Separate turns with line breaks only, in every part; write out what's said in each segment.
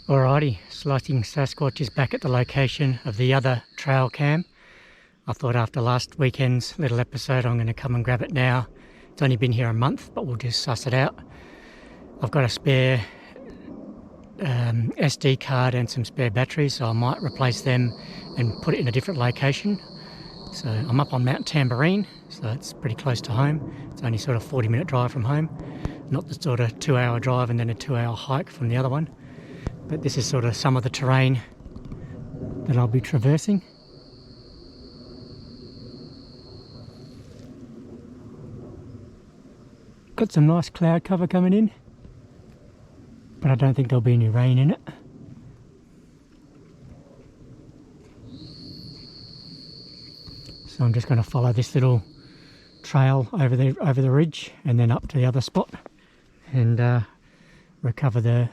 Alrighty, Slicing Sasquatch is back at the location of the other trail cam. I thought after last weekend's little episode I'm going to come and grab it now. It's only been here a month, but we'll just suss it out. I've got a spare SD card and some spare batteries, so I might replace them and put it in a different location. So I'm up on Mt Tamborine, so it's pretty close to home. It's only sort of 40-minute drive from home, not the sort of 2-hour drive and then a 2-hour hike from the other one. But this is sort of some of the terrain that I'll be traversing. Got some nice cloud cover coming in, but I don't think there'll be any rain in it. So I'm just going to follow this little trail over the ridge and then up to the other spot and recover the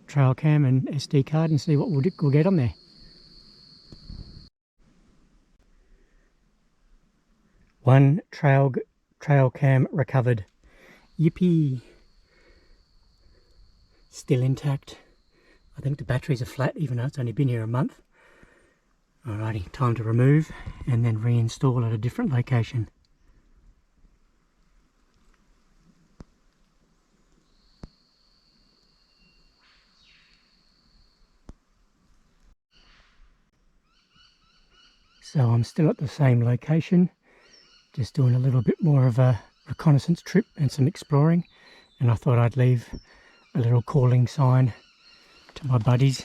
trail cam and SD card and see what we'll get on there. One trail cam recovered. Yippee! Still intact. I think the batteries are flat even though it's only been here a month. Alrighty, time to remove and then reinstall at a different location. So I'm still at the same location, just doing a little bit more of a reconnaissance trip and some exploring, and I thought I'd leave a little calling sign to my buddies,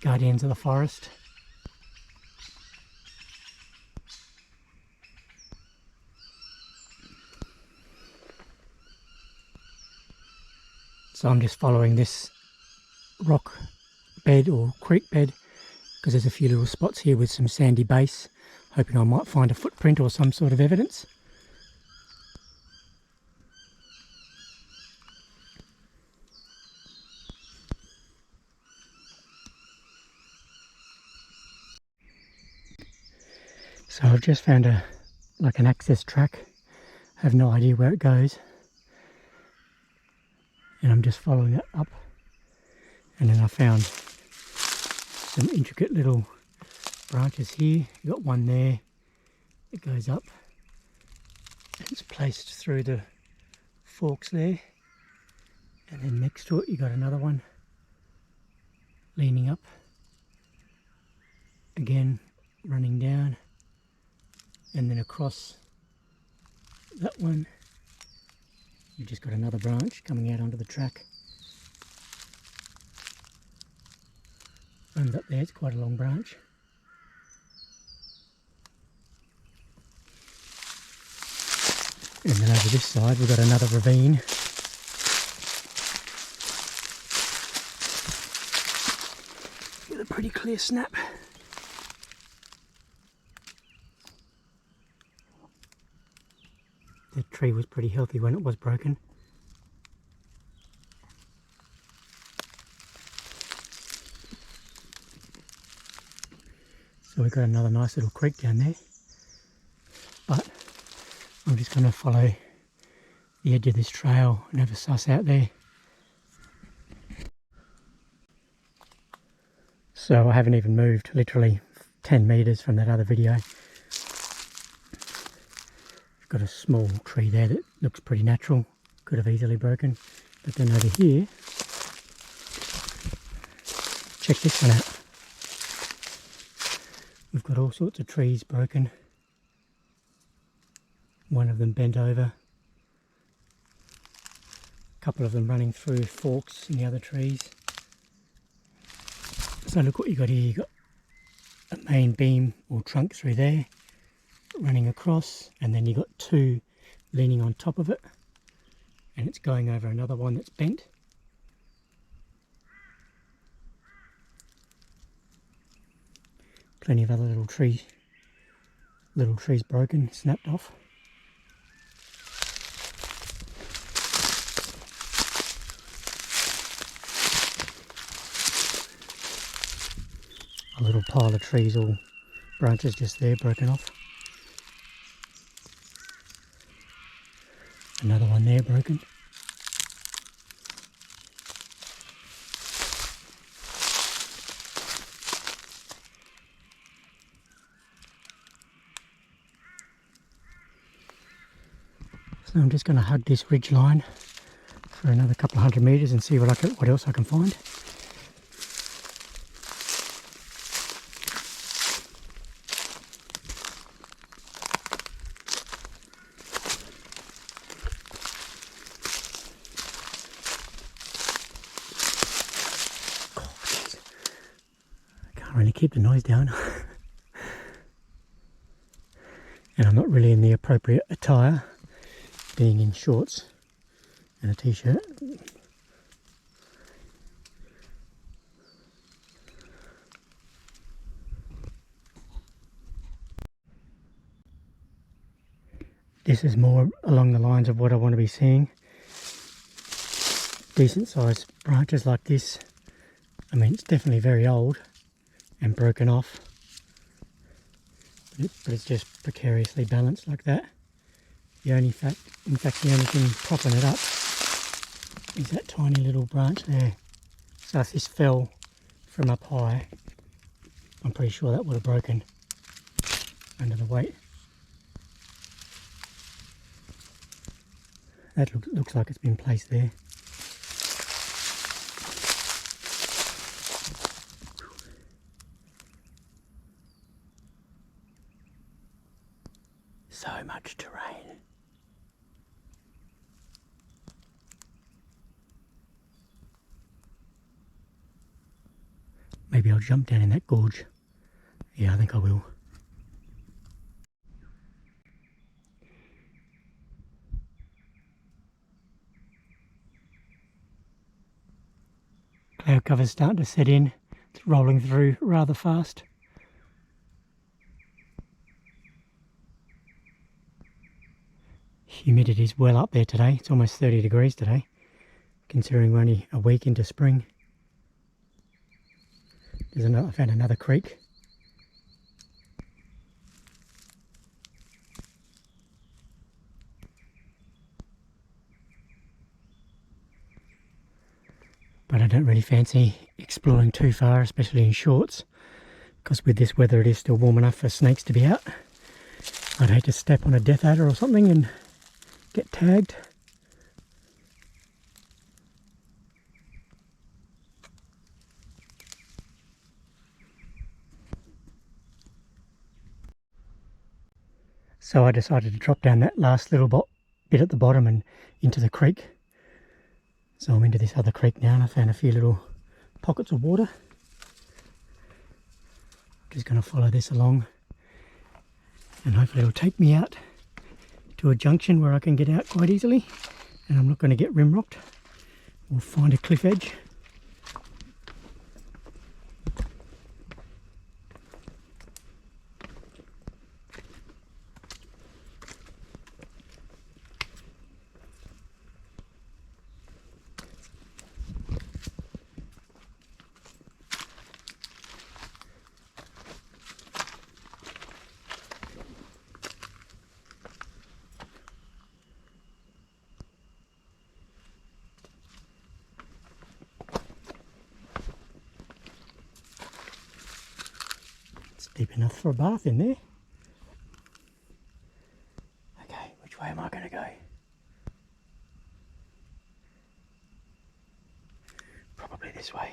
guardians of the forest. So I'm just following this rock bed or creek bed because there's a few little spots here with some sandy base, hoping I might find a footprint or some sort of evidence. So I've just found an access track. I have no idea where it goes, and I'm just following it up, and then I found some intricate little branches here. You got one there, it goes up, and it's placed through the forks there, and then next to it you got another one leaning up, again running down, and then across that one you've just got another branch coming out onto the track. And up there it's quite a long branch. And then over this side we've got another ravine. With a pretty clear snap. The tree was pretty healthy when it was broken. So we've got another nice little creek down there, but I'm just going to follow the edge of this trail and have a suss out there. So I haven't even moved, literally 10 metres from that other video. I've got a small tree there that looks pretty natural, could have easily broken, but then over here, check this one out. We've got all sorts of trees broken. One of them bent over. A couple of them running through forks in the other trees. So look what you got here. You got a main beam or trunk through there, running across, and then you got two leaning on top of it, and it's going over another one that's bent. Plenty of other little trees broken, snapped off. A little pile of trees, all branches just there broken off. Another one there broken. So I'm just going to hug this ridge line for another couple of 100 metres and see what else I can find. Really keep the noise down. And I'm not really in the appropriate attire, being in shorts and a t-shirt. This is more along the lines of what I want to be seeing. Decent sized branches like this. I mean, it's definitely very old and broken off, but it's just precariously balanced like that. The only the only thing propping it up is that tiny little branch there. So if this fell from up high, I'm pretty sure that would have broken under the weight. That looks like it's been placed there. So much terrain. Maybe I'll jump down in that gorge. Yeah, I think I will. Cloud cover's starting to set in. It's rolling through rather fast. Humidity's well up there today. It's almost 30 degrees today, considering we're only a week into spring. I found another creek. But I don't really fancy exploring too far, especially in shorts, because with this weather it is still warm enough for snakes to be out. I'd hate to step on a death adder or something and get tagged. So I decided to drop down that last little bit at the bottom and into the creek. So I'm into this other creek now and I found a few little pockets of water. Just going to follow this along and hopefully it'll take me out to a junction where I can get out quite easily and I'm not going to get rim-rocked. We'll find a cliff edge. Deep enough for a bath in there. Okay, which way am I going to go? Probably this way.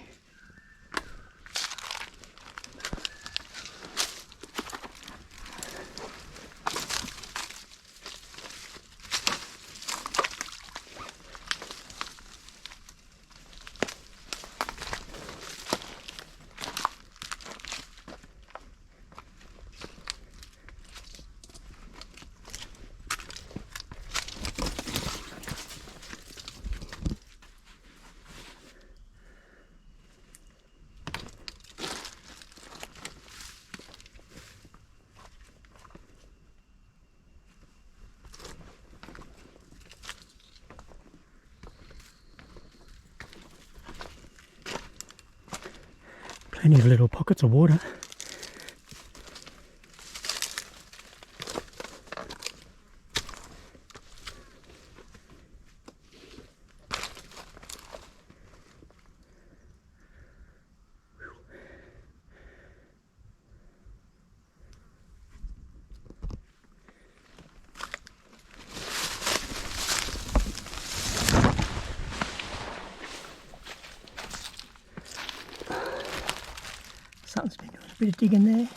Plenty of little pockets of water. Bit of digging there.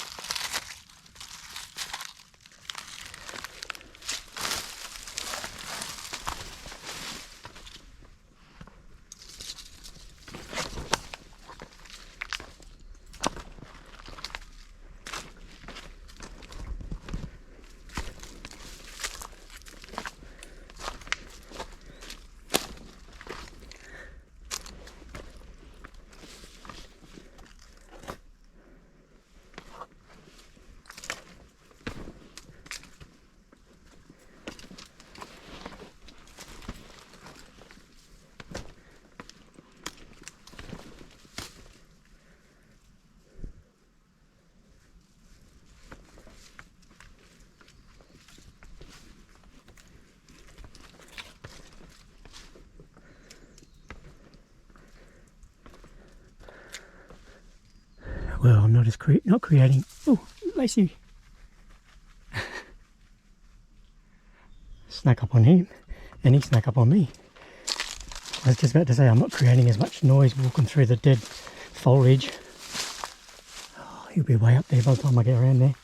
Well, I'm not creating. Oh, Lacey snuck up on him, and he snuck up on me. I was just about to say I'm not creating as much noise walking through the dead foliage. Oh, he'll be way up there by the time I get around there.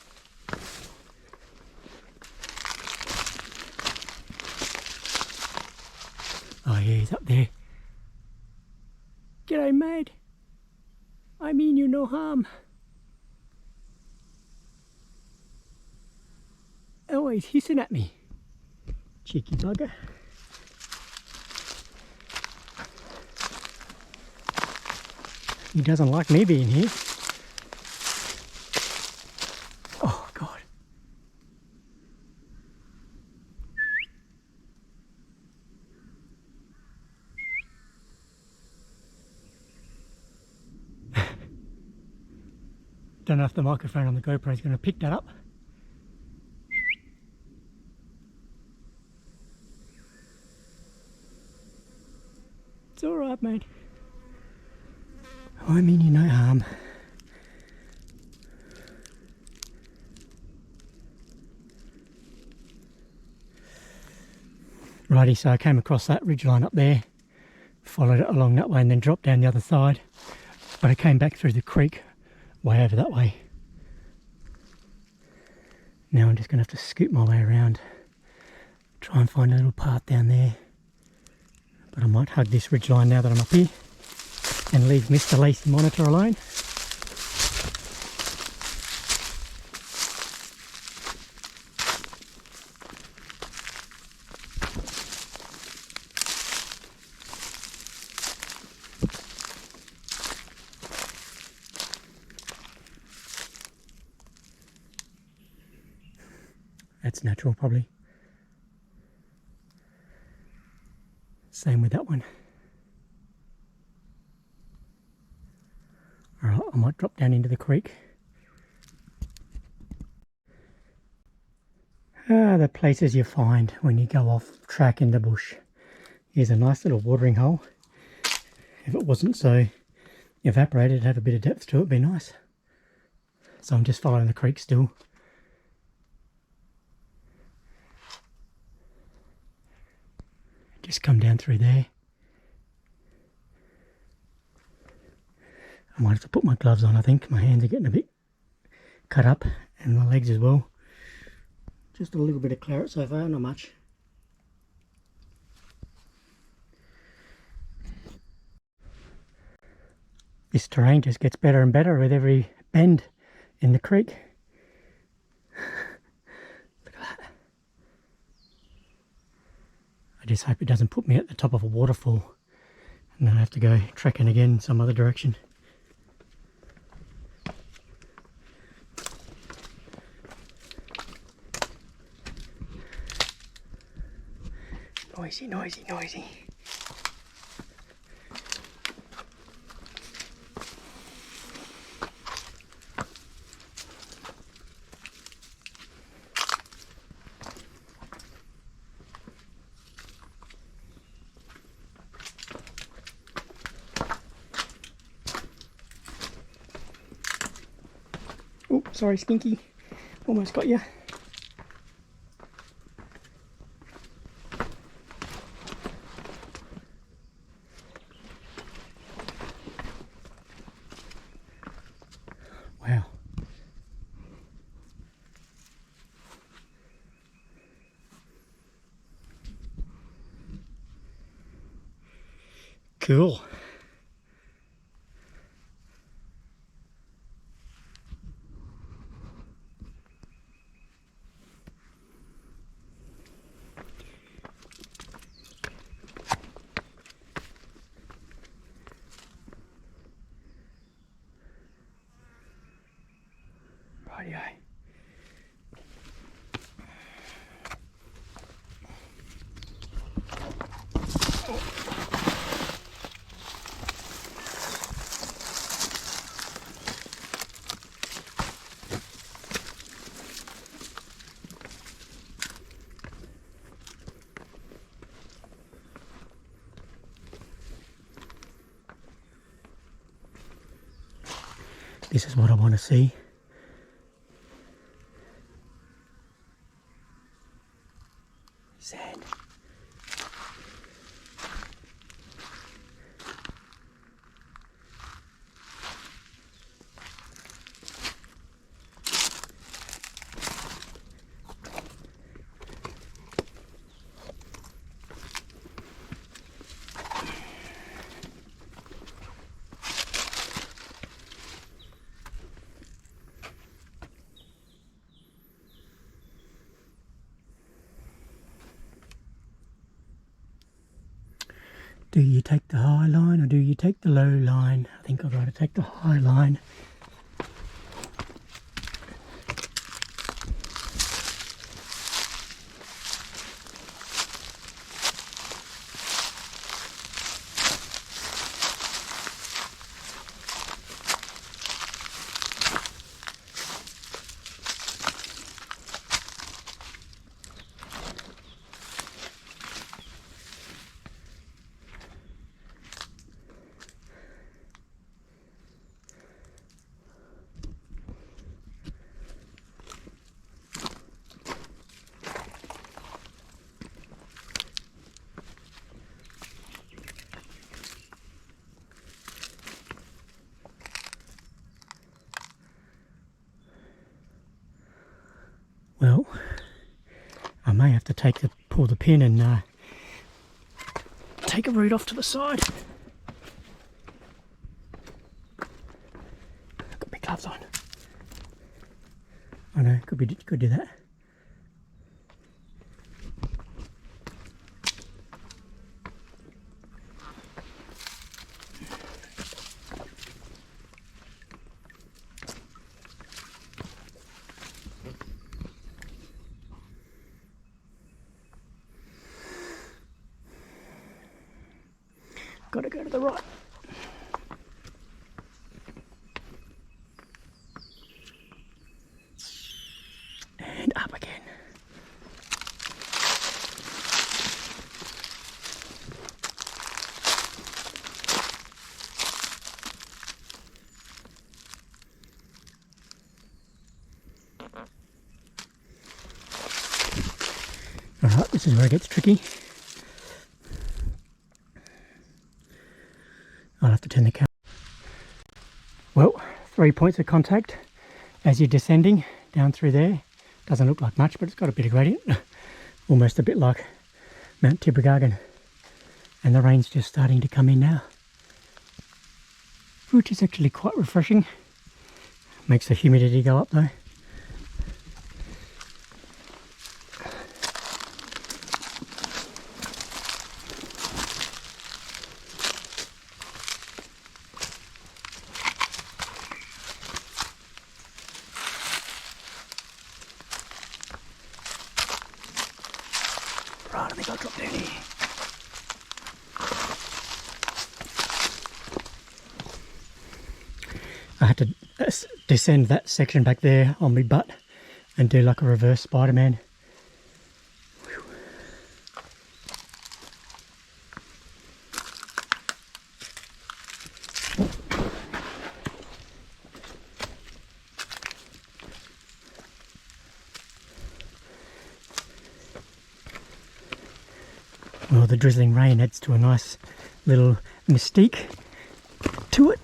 Oh yeah, he's up there. G'day, mate. I mean you no harm. Oh, he's hissing at me. Cheeky bugger. He doesn't like me being here. Oh, God. Don't know if the microphone on the GoPro is going to pick that up. It's alright, mate. I mean you no harm. Righty, so I came across that ridgeline up there, followed it along that way and then dropped down the other side. But I came back through the creek, way over that way. Now I'm just going to have to scoot my way around, try and find a little path down there. But I might hug this ridgeline now that I'm up here and leave Mr. Lacey Monitor alone. That's natural, probably. Same with that one. Alright, I might drop down into the creek. The places you find when you go off track in the bush. Here's a nice little watering hole. If it wasn't so evaporated, it'd have a bit of depth to it, it'd be nice. So I'm just following the creek still. Just come down through there. I might have to put my gloves on, I think. My hands are getting a bit cut up, and my legs as well. Just a little bit of claret so far, not much. This terrain just gets better and better with every bend in the creek. Look at that. I just hope it doesn't put me at the top of a waterfall and then I have to go trekking again some other direction. Noisy, noisy, noisy. Oh, sorry, Stinky. Almost got you. Wow, Cool. Rightio. This is what I want to see. Sand. Do you take the high line or do you take the low line? I think I'd rather take the high line. Well, I may have to pull the pin and take a root off to the side. Got my gloves on. I know, could do that. Got to go to the right. And up again. Alright, this is where it gets tricky. I'll have to turn the camera. Well, 3 points of contact as you're descending down through there. Doesn't look like much, but it's got a bit of gradient. Almost a bit like Mt Tamborine. And the rain's just starting to come in now, which is actually quite refreshing. Makes the humidity go up though. Right, I think I'll drop down here. I had to descend that section back there on my butt and do like a reverse Spider-Man. Well, the drizzling rain adds to a nice little mystique to it.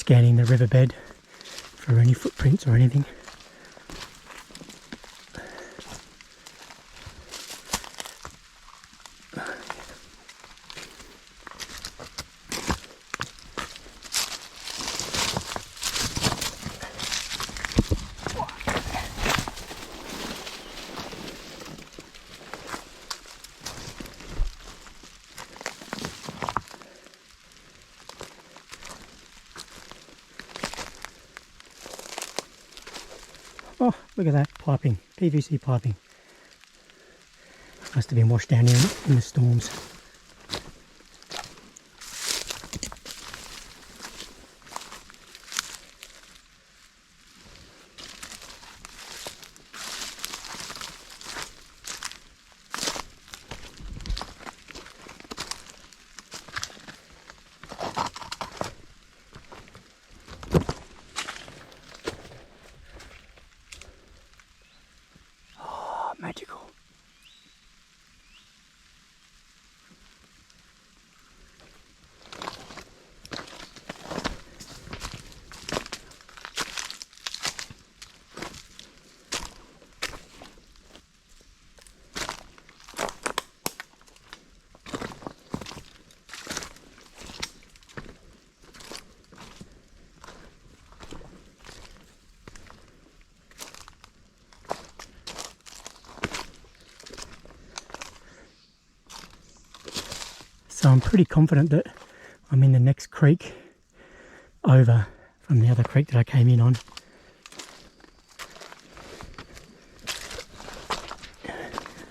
scanning the riverbed for any footprints or anything. Oh, look at that piping, PVC piping. Must have been washed down here in the storms. Magical. So I'm pretty confident that I'm in the next creek over from the other creek that I came in on.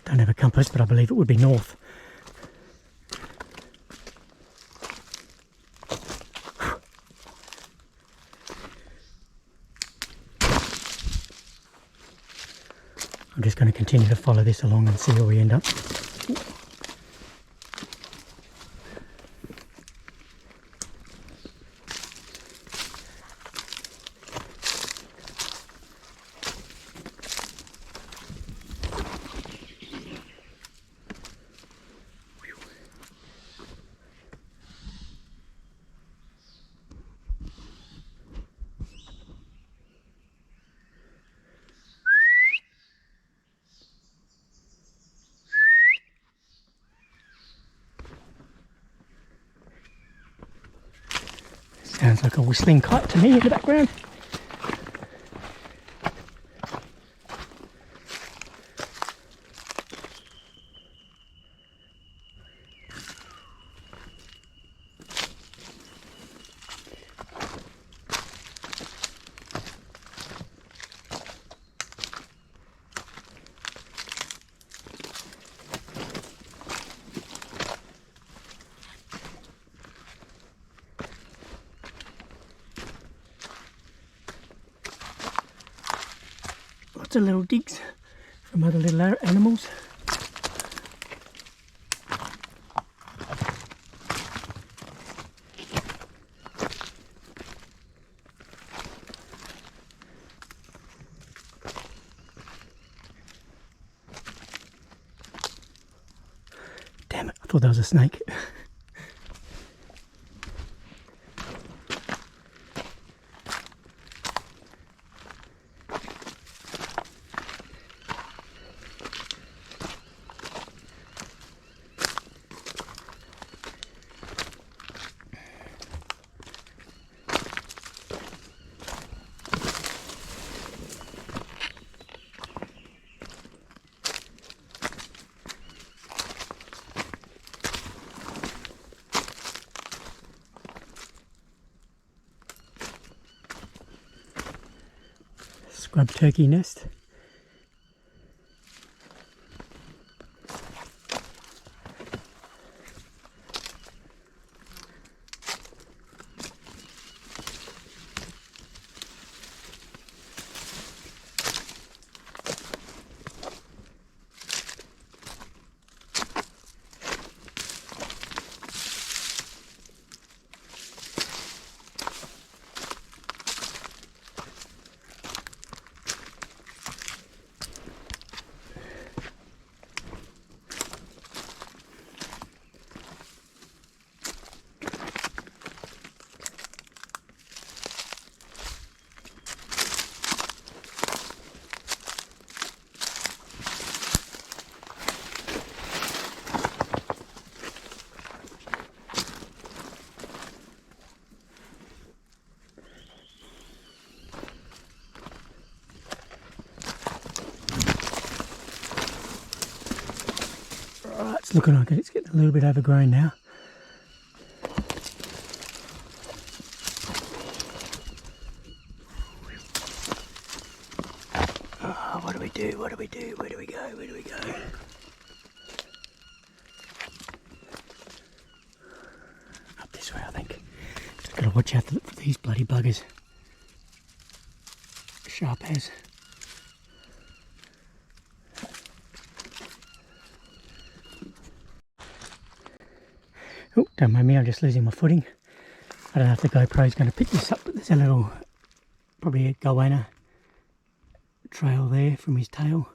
Don't have a compass, but I believe it would be north. I'm just going to continue to follow this along and see where we end up. Sounds like a whistling kite to me in the background. Lots of little digs from other little animals. Damn it, I thought that was a snake. Scrub turkey nest. Alright, it's looking like it's getting a little bit overgrown now. Oh, what do we do? What do we do? Where do we go? Where do we go? Up this way, I think. Just gotta watch out for these bloody buggers. Sharp as. Oh, don't mind me, I'm just losing my footing. I don't know if the GoPro's going to pick this up, but there's a little, probably a goanna trail there from his tail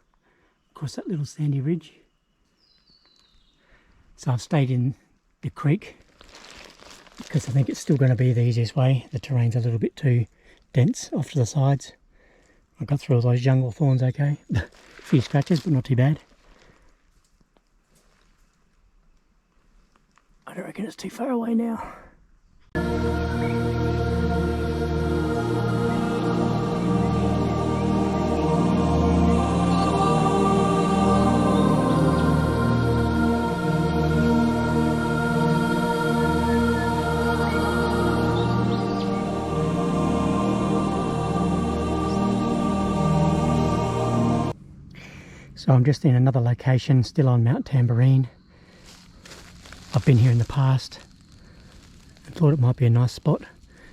across that little sandy ridge. So I've stayed in the creek because I think it's still going to be the easiest way. The terrain's a little bit too dense off to the sides. I got through all those jungle thorns okay. A few scratches, but not too bad. I don't reckon it's too far away now. So I'm just in another location, still on Mt Tamborine. I've been here in the past and thought it might be a nice spot.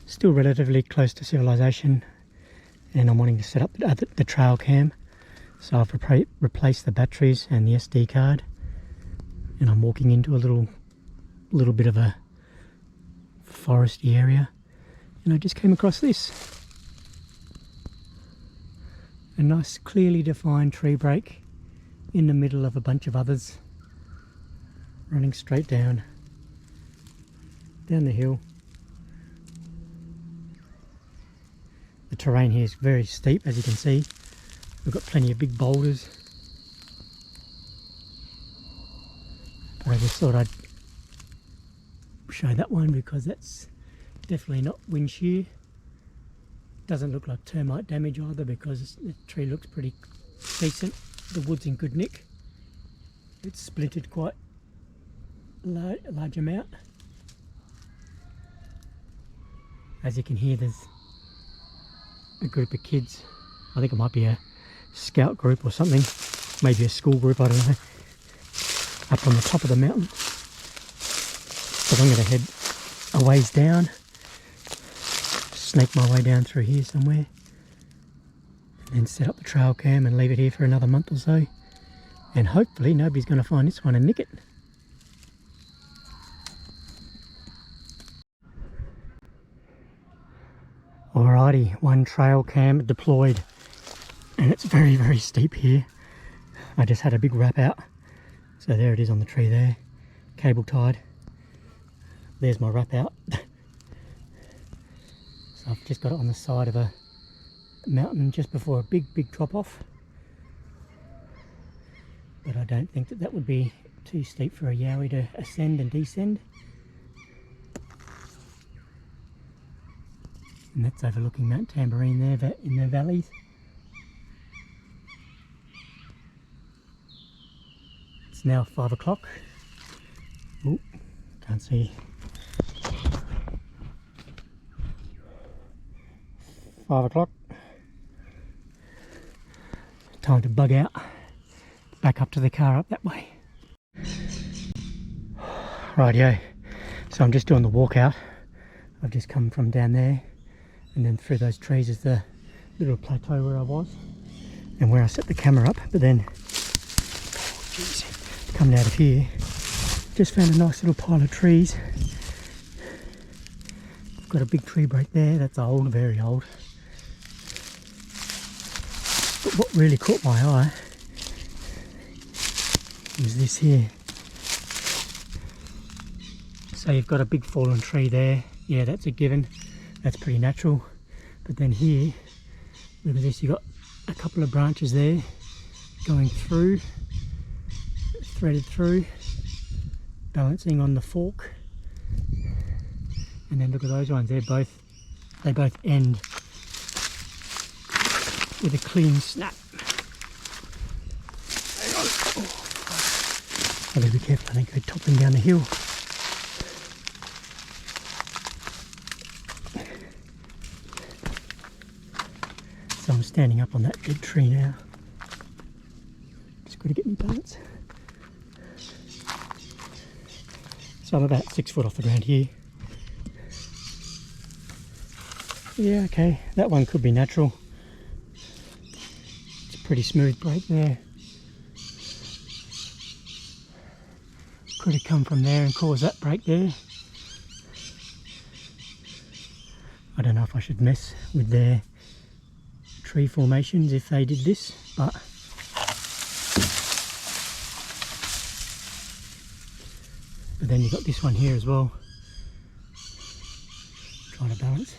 Still relatively close to civilization, and I'm wanting to set up the trail cam. So I've replaced the batteries and the SD card, and I'm walking into a little bit of a foresty area, and I just came across this. A nice clearly defined tree break in the middle of a bunch of others, running straight down the hill. The terrain here is very steep, as you can see. We've got plenty of big boulders, but I just thought I'd show that one because that's definitely not wind shear. Doesn't look like termite damage either because the tree looks pretty decent. The wood's in good nick. It's splintered quite a large amount. As you can hear, there's a group of kids. I think it might be a scout group or something, maybe a school group, I don't know, up on the top of the mountain. But I'm going to head a ways down, snake my way down through here somewhere, and then set up the trail cam and leave it here for another month or so, and hopefully nobody's going to find this one and nick it. Alrighty, one trail cam deployed, and it's very, very steep here. I just had a big wrap out, so there it is on the tree there, cable tied. There's my wrap out. So I've just got it on the side of a mountain just before a big drop off, but I don't think that would be too steep for a Yowie to ascend and descend. And that's overlooking Mt Tamborine there in the valleys. It's now 5 o'clock. Oh, can't see. 5 o'clock. Time to bug out. Back up to the car up that way. Rightio. So I'm just doing the walkout. I've just come from down there, and then through those trees is the little plateau where I was and where I set the camera up. But then, coming out of here, just found a nice little pile of trees. Got a big tree break there. That's old, very old. But what really caught my eye was this here. So you've got a big fallen tree there. Yeah, that's a given. That's pretty natural. But then here, look at this, you've got a couple of branches there going through, threaded through, balancing on the fork. And then look at those ones, they both end with a clean snap. Hang on. I've got to be careful, I don't go toppling down the hill. So I'm standing up on that dead tree now. Just got to get me balance. So I'm about 6 foot off the ground here. Yeah, okay, that one could be natural. It's a pretty smooth break there. Could have come from there and caused that break there. I don't know if I should mess with their tree formations if they did this, but then you've got this one here as well. Trying to balance.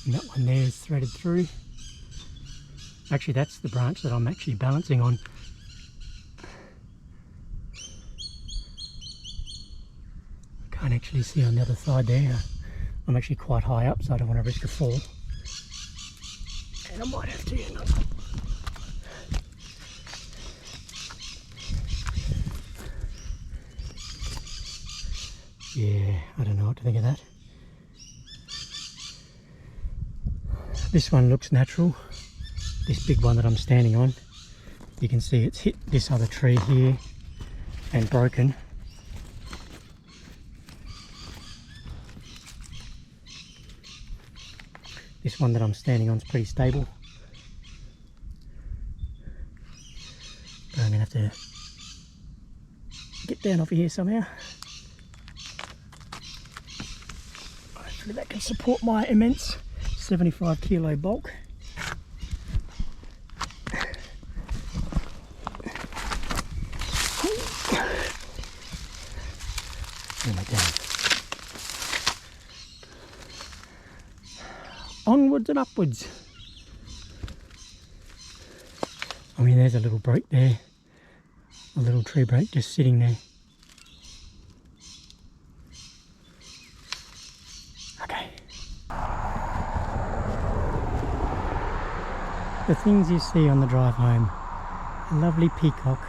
And that one there is threaded through. Actually, that's the branch that I'm actually balancing on. I can't actually see on the other side there. I'm actually quite high up, so I don't want to risk a fall. And I might have to end up. Yeah, I don't know what to think of that. This one looks natural. This big one that I'm standing on, you can see it's hit this other tree here and broken. This one that I'm standing on is pretty stable. But I'm going to have to get down off of here somehow. Hopefully that can support my immense 75 kilo bulk. Where am I down? Onwards and upwards. I mean, there's a little break there. A little tree break just sitting there. Okay. The things you see on the drive home. A lovely peacock.